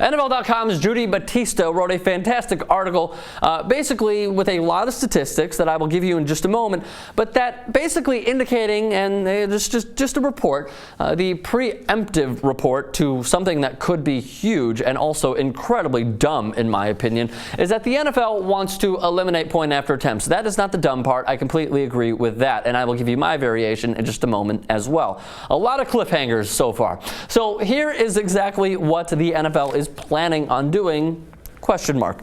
NFL.com's Judy Batista wrote a fantastic article, basically with a lot of statistics that I will give you in just a moment, but that basically indicating, and just a report, the preemptive report to something that could be huge and also incredibly dumb, in my opinion, is that the NFL wants to eliminate point after attempts. That is not the dumb part. I completely agree with that, and I will give you my variation in just a moment as well. A lot of cliffhangers so far. So here is exactly what the NFL is planning on doing, question mark.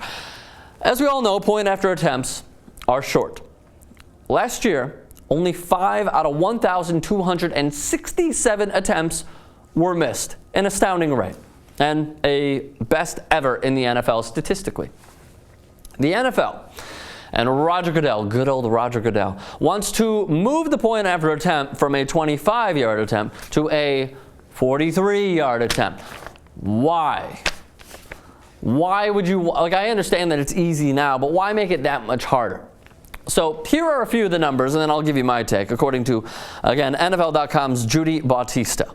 As we all know, point after attempts are short. Last year, only 5 out of 1,267 attempts were missed, an astounding rate, and a best ever in the NFL statistically. The NFL and Roger Goodell, good old Roger Goodell, wants to move the point after attempt from a 25-yard attempt to a 43-yard attempt. Why? Why would you, like, I understand that it's easy now, but why make it that much harder? So here are a few of the numbers, and then I'll give you my take, according to, again, NFL.com's Judy Batista.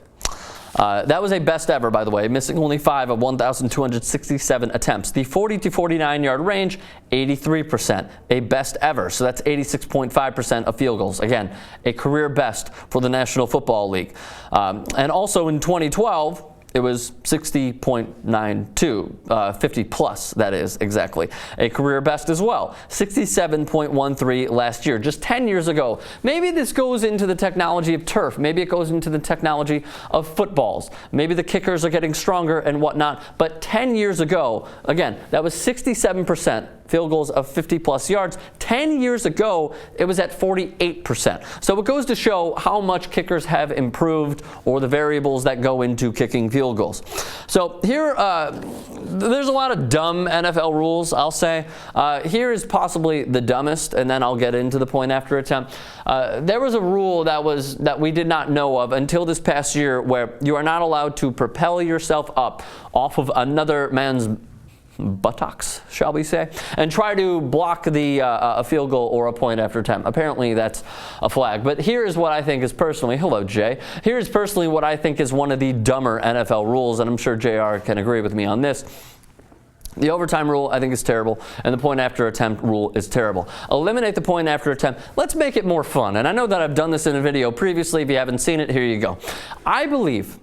That was a best ever, by the way, missing only 5 of 1,267 attempts. The 40 to 49-yard range, 83%, a best ever. So that's 86.5% of field goals. Again, a career best for the National Football League. And also in 2012, it was 60.92, 50 plus, that is, exactly. A career best as well, 67.13 last year, just 10 years ago. Maybe this goes into the technology of turf. Maybe it goes into the technology of footballs. Maybe the kickers are getting stronger and whatnot. But 10 years ago, again, that was 67%. Field goals of 50 plus yards. 10 years ago, it was at 48%. So it goes to show how much kickers have improved, or the variables that go into kicking field goals. So here, there's a lot of dumb NFL rules, I'll say. Here is possibly the dumbest, and then I'll get into the point after attempt. There was a rule that we did not know of until this past year, where you are not allowed to propel yourself up off of another man's buttocks, shall we say, and try to block the a field goal or a point after attempt. Apparently that's a flag. But here is what I think is personally, hello Jay, here is personally what I think is one of the dumber NFL rules, and I'm sure JR can agree with me on this. The overtime rule, I think, is terrible, and the point after attempt rule is terrible. Eliminate the point after attempt. Let's make it more fun. And I know that I've done this in a video previously. If you haven't seen it, here you go. I believe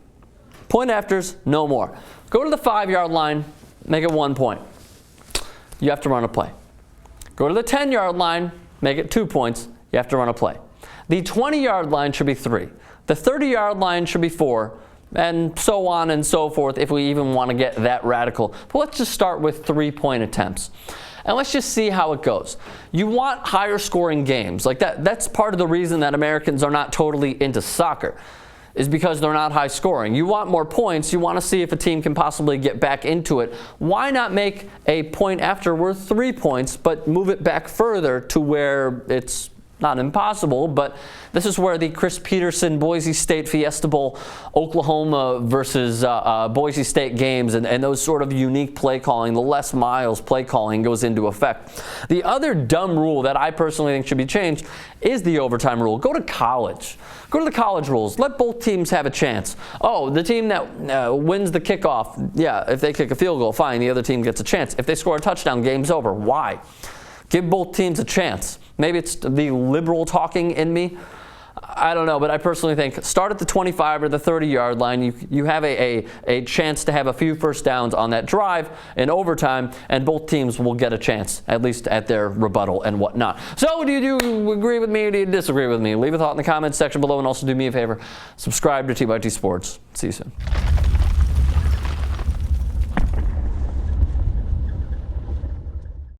point afters, no more. Go to the 5-yard line, make it 1 point. You have to run a play. Go to the 10-yard line, make it 2 points. You have to run a play. The 20-yard line should be 3. The 30-yard line should be 4, and so on and so forth if we even want to get that radical. But let's just start with 3-point attempts. And let's just see how it goes. You want higher scoring games. Like that's part of the reason that Americans are not totally into soccer, is because they're not high scoring. You want more points. You want to see if a team can possibly get back into it. Why not make a point after worth 3 points, but move it back further to where it's not impossible, but this is where the Chris Peterson Boise State Fiesta Bowl, Oklahoma versus Boise State games, and those sort of unique play calling, the Les Miles play calling goes into effect. The other dumb rule that I personally think should be changed is the overtime rule. Go to college. Go to the college rules. Let both teams have a chance. Oh, the team that wins the kickoff, yeah, if they kick a field goal, fine, the other team gets a chance. If they score a touchdown, game's over. Why? Give both teams a chance. Maybe it's the liberal talking in me. I don't know, but I personally think start at the 25 or the 30-yard line. You have a chance to have a few first downs on that drive in overtime, and both teams will get a chance, at least at their rebuttal and whatnot. So do you agree with me or do you disagree with me? Leave a thought in the comments section below, and also do me a favor. Subscribe to TYTSports. See you soon.